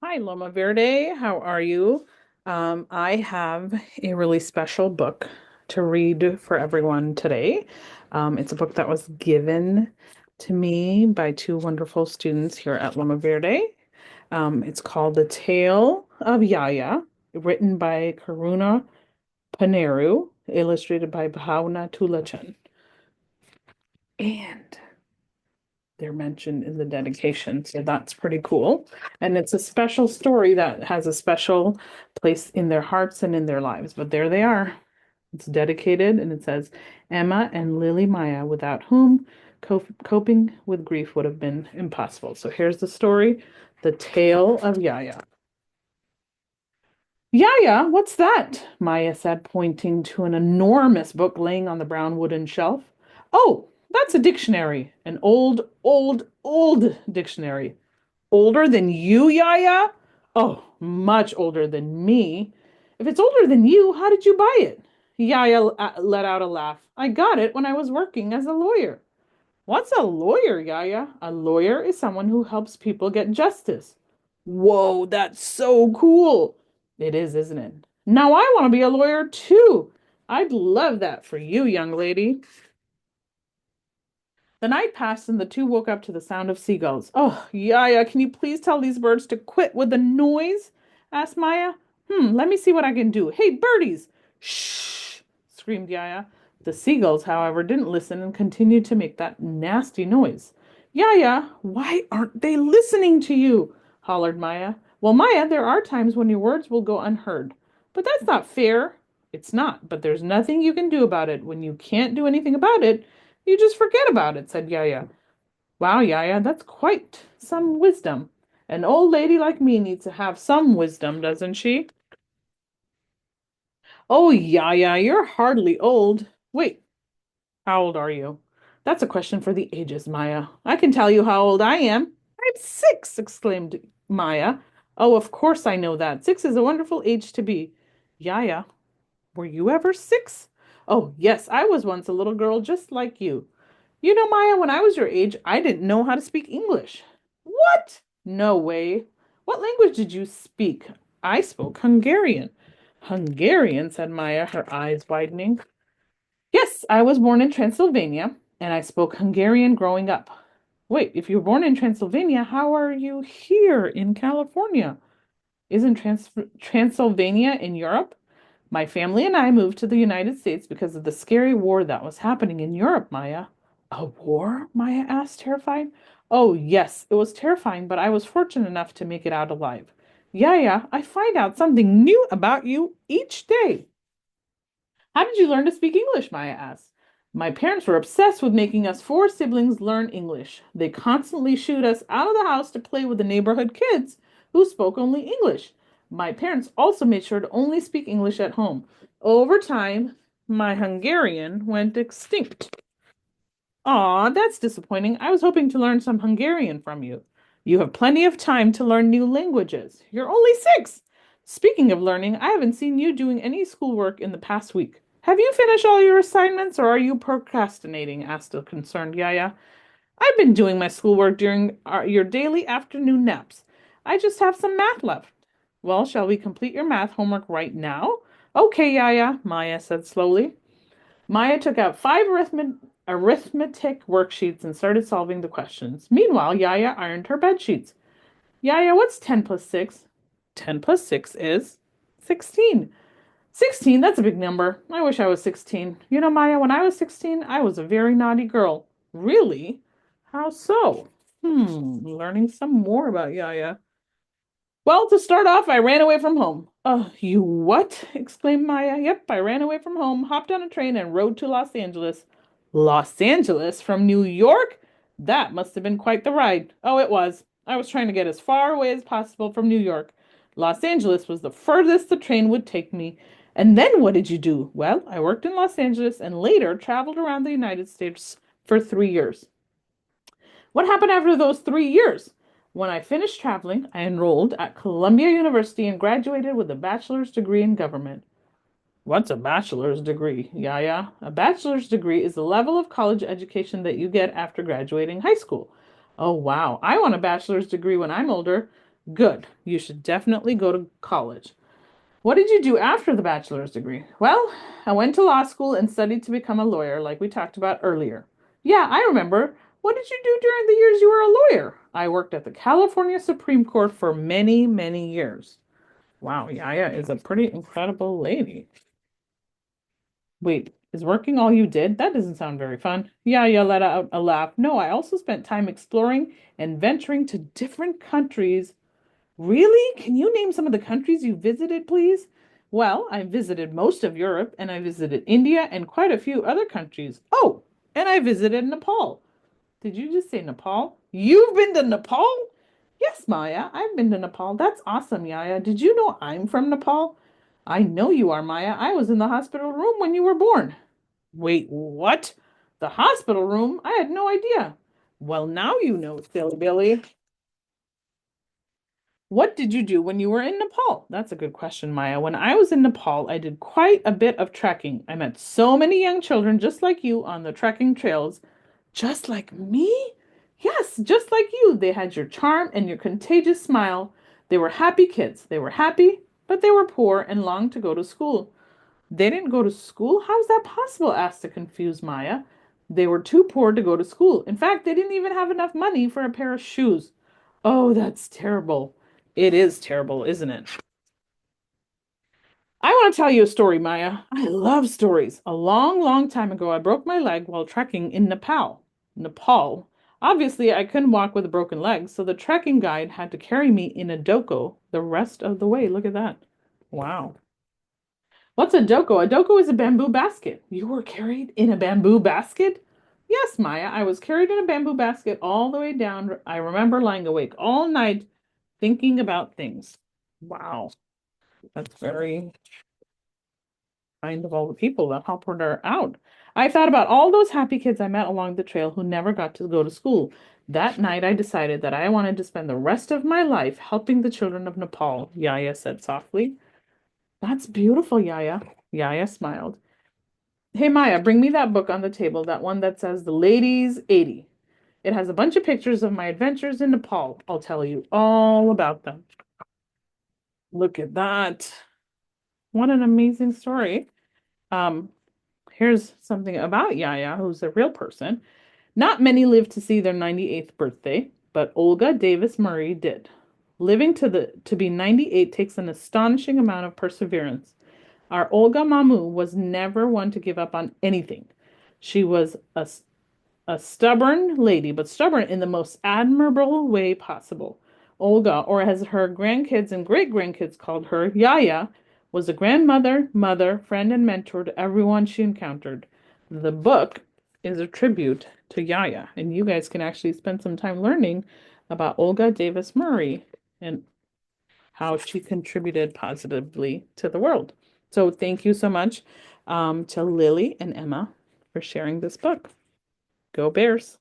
Hi, Loma Verde. How are you? I have a really special book to read for everyone today. It's a book that was given to me by two wonderful students here at Loma Verde. It's called The Tale of Yaya, written by Karuna Paneru, illustrated by Bhavna Tulachan. And they're mentioned in the dedication. So that's pretty cool. And it's a special story that has a special place in their hearts and in their lives. But there they are. It's dedicated and it says, Emma and Lily Maya, without whom coping with grief would have been impossible. So here's the story, The Tale of Yaya. Yaya, what's that? Maya said, pointing to an enormous book laying on the brown wooden shelf. Oh, that's a dictionary, an old, old, old dictionary. Older than you, Yaya? Oh, much older than me. If it's older than you, how did you buy it? Yaya let out a laugh. I got it when I was working as a lawyer. What's a lawyer, Yaya? A lawyer is someone who helps people get justice. Whoa, that's so cool. It is, isn't it? Now I want to be a lawyer too. I'd love that for you, young lady. The night passed and the two woke up to the sound of seagulls. Oh, Yaya, can you please tell these birds to quit with the noise? Asked Maya. Let me see what I can do. Hey, birdies! Shh! Screamed Yaya. The seagulls, however, didn't listen and continued to make that nasty noise. Yaya, why aren't they listening to you? Hollered Maya. Well, Maya, there are times when your words will go unheard. But that's not fair. It's not, but there's nothing you can do about it. When you can't do anything about it, you just forget about it, said Yaya. Wow, Yaya, that's quite some wisdom. An old lady like me needs to have some wisdom, doesn't she? Oh, Yaya, you're hardly old. Wait, how old are you? That's a question for the ages, Maya. I can tell you how old I am. I'm 6, exclaimed Maya. Oh, of course I know that. 6 is a wonderful age to be. Yaya, were you ever 6? Oh, yes, I was once a little girl just like you. You know, Maya, when I was your age, I didn't know how to speak English. What? No way. What language did you speak? I spoke Hungarian. Hungarian, said Maya, her eyes widening. Yes, I was born in Transylvania, and I spoke Hungarian growing up. Wait, if you were born in Transylvania, how are you here in California? Isn't Transylvania in Europe? My family and I moved to the United States because of the scary war that was happening in Europe, Maya. A war? Maya asked, terrified. Oh, yes, it was terrifying, but I was fortunate enough to make it out alive. Yeah, yeah, I find out something new about you each day. How did you learn to speak English? Maya asked. My parents were obsessed with making us four siblings learn English. They constantly shooed us out of the house to play with the neighborhood kids who spoke only English. My parents also made sure to only speak English at home. Over time, my Hungarian went extinct. Aw, that's disappointing. I was hoping to learn some Hungarian from you. You have plenty of time to learn new languages. You're only 6. Speaking of learning, I haven't seen you doing any schoolwork in the past week. Have you finished all your assignments or are you procrastinating? Asked a concerned Yaya. I've been doing my schoolwork during your daily afternoon naps. I just have some math left. Well, shall we complete your math homework right now? Okay, Yaya, Maya said slowly. Maya took out 5 arithmetic worksheets and started solving the questions. Meanwhile, Yaya ironed her bed sheets. Yaya, what's 10 plus 6? 10 plus 6 is 16. 16, that's a big number. I wish I was 16. You know, Maya, when I was 16, I was a very naughty girl. Really? How so? Learning some more about Yaya. Well, to start off, I ran away from home. You what? Exclaimed Maya. Yep, I ran away from home, hopped on a train, and rode to Los Angeles. Los Angeles from New York? That must have been quite the ride. Oh, it was. I was trying to get as far away as possible from New York. Los Angeles was the furthest the train would take me. And then what did you do? Well, I worked in Los Angeles and later traveled around the United States for 3 years. What happened after those 3 years? When I finished traveling, I enrolled at Columbia University and graduated with a bachelor's degree in government. What's a bachelor's degree? Yaya? A bachelor's degree is the level of college education that you get after graduating high school. Oh, wow. I want a bachelor's degree when I'm older. Good. You should definitely go to college. What did you do after the bachelor's degree? Well, I went to law school and studied to become a lawyer, like we talked about earlier. Yeah, I remember. What did you do during the years you were a lawyer? I worked at the California Supreme Court for many, many years. Wow, Yaya is a pretty incredible lady. Wait, is working all you did? That doesn't sound very fun. Yaya let out a laugh. No, I also spent time exploring and venturing to different countries. Really? Can you name some of the countries you visited, please? Well, I visited most of Europe and I visited India and quite a few other countries. Oh, and I visited Nepal. Did you just say Nepal? You've been to Nepal? Yes, Maya, I've been to Nepal. That's awesome, Yaya. Did you know I'm from Nepal? I know you are, Maya. I was in the hospital room when you were born. Wait, what? The hospital room? I had no idea. Well, now you know, silly Billy. What did you do when you were in Nepal? That's a good question, Maya. When I was in Nepal, I did quite a bit of trekking. I met so many young children just like you on the trekking trails. Just like me? Yes, just like you. They had your charm and your contagious smile. They were happy kids. They were happy, but they were poor and longed to go to school. They didn't go to school? How's that possible? Asked the confused Maya. They were too poor to go to school. In fact, they didn't even have enough money for a pair of shoes. Oh, that's terrible. It is terrible, isn't it? I want to tell you a story, Maya. I love stories. A long, long time ago, I broke my leg while trekking in Nepal. Nepal. Obviously, I couldn't walk with a broken leg, so the trekking guide had to carry me in a doko the rest of the way. Look at that. Wow. What's a doko? A doko is a bamboo basket. You were carried in a bamboo basket? Yes, Maya, I was carried in a bamboo basket all the way down. I remember lying awake all night thinking about things. Wow, that's very kind of all the people that helped her out. I thought about all those happy kids I met along the trail who never got to go to school. That night, I decided that I wanted to spend the rest of my life helping the children of Nepal, Yaya said softly. That's beautiful, Yaya. Yaya smiled. Hey Maya, bring me that book on the table, that one that says The Ladies 80. It has a bunch of pictures of my adventures in Nepal. I'll tell you all about them. Look at that. What an amazing story. Um, Here's something about Yaya, who's a real person. Not many live to see their 98th birthday, but Olga Davis Murray did. Living to be 98 takes an astonishing amount of perseverance. Our Olga Mamu was never one to give up on anything. She was a stubborn lady, but stubborn in the most admirable way possible. Olga, or as her grandkids and great grandkids called her, Yaya, was a grandmother, mother, friend, and mentor to everyone she encountered. The book is a tribute to Yaya, and you guys can actually spend some time learning about Olga Davis Murray and how she contributed positively to the world. So, thank you so much to Lily and Emma for sharing this book. Go Bears!